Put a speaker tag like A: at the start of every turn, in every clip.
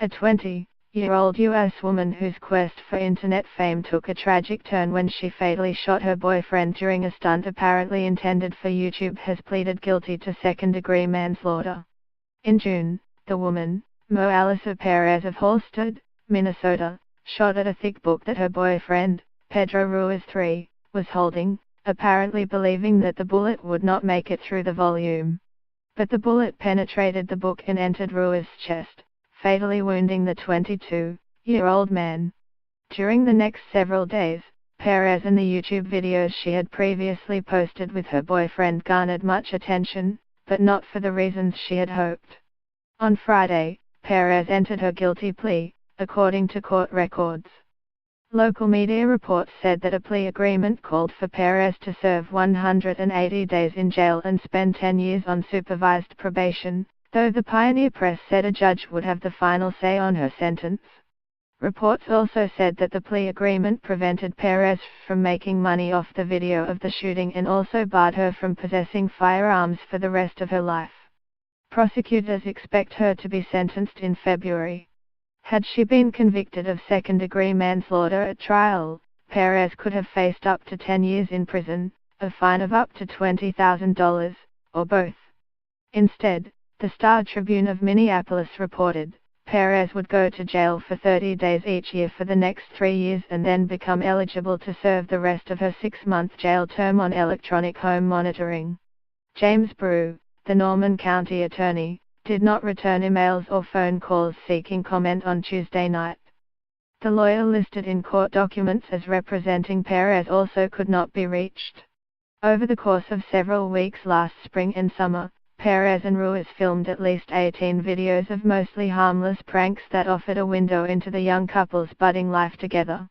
A: A 20-year-old U.S. woman whose quest for internet fame took a tragic turn when she fatally shot her boyfriend during a stunt apparently intended for YouTube has pleaded guilty to second-degree manslaughter. In June, the woman, Mo Alisa Perez of Halstead, Minnesota, shot at a thick book that her boyfriend, Pedro Ruiz III, was holding, apparently believing that the bullet would not make it through the volume. But the bullet penetrated the book and entered Ruiz's chest, fatally wounding the 22-year-old man. During the next several days, Perez and the YouTube videos she had previously posted with her boyfriend garnered much attention, but not for the reasons she had hoped. On Friday, Perez entered her guilty plea, according to court records. Local media reports said that a plea agreement called for Perez to serve 180 days in jail and spend 10 years on supervised probation, though the Pioneer Press said a judge would have the final say on her sentence. Reports also said that the plea agreement prevented Perez from making money off the video of the shooting and also barred her from possessing firearms for the rest of her life. Prosecutors expect her to be sentenced in February. Had she been convicted of second-degree manslaughter at trial, Perez could have faced up to 10 years in prison, a fine of up to $20,000, or both. Instead, the Star-Tribune of Minneapolis reported, Perez would go to jail for 30 days each year for the next 3 years and then become eligible to serve the rest of her 6-month jail term on electronic home monitoring. James Brew, the Norman County attorney, did not return emails or phone calls seeking comment on Tuesday night. The lawyer listed in court documents as representing Perez also could not be reached. Over the course of several weeks last spring and summer, Perez and Ruiz filmed at least 18 videos of mostly harmless pranks that offered a window into the young couple's budding life together.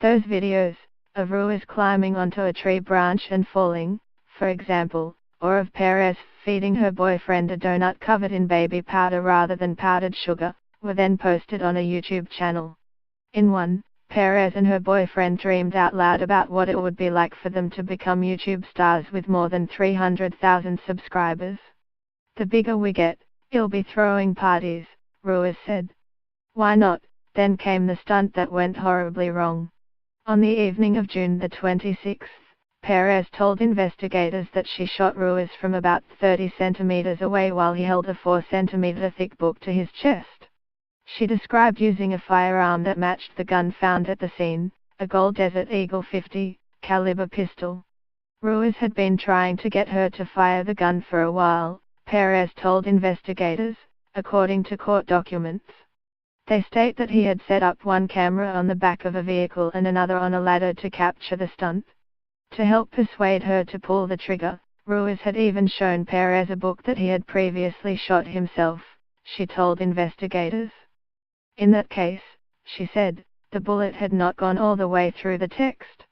A: Those videos, of Ruiz climbing onto a tree branch and falling, for example, or of Perez feeding her boyfriend a donut covered in baby powder rather than powdered sugar, were then posted on a YouTube channel. In one, Perez and her boyfriend dreamed out loud about what it would be like for them to become YouTube stars with more than 300,000 subscribers. "The bigger we get, he'll be throwing parties," Ruiz said. "Why not?" Then came the stunt that went horribly wrong. On the evening of June the 26th, Perez told investigators that she shot Ruiz from about 30 centimeters away while he held a 4-centimeter thick book to his chest. She described using a firearm that matched the gun found at the scene, a Gold Desert Eagle .50 caliber pistol. Ruiz had been trying to get her to fire the gun for a while, Perez told investigators, according to court documents. They state that he had set up one camera on the back of a vehicle and another on a ladder to capture the stunt. To help persuade her to pull the trigger, Ruiz had even shown Perez a book that he had previously shot himself, she told investigators. In that case, she said, the bullet had not gone all the way through the text.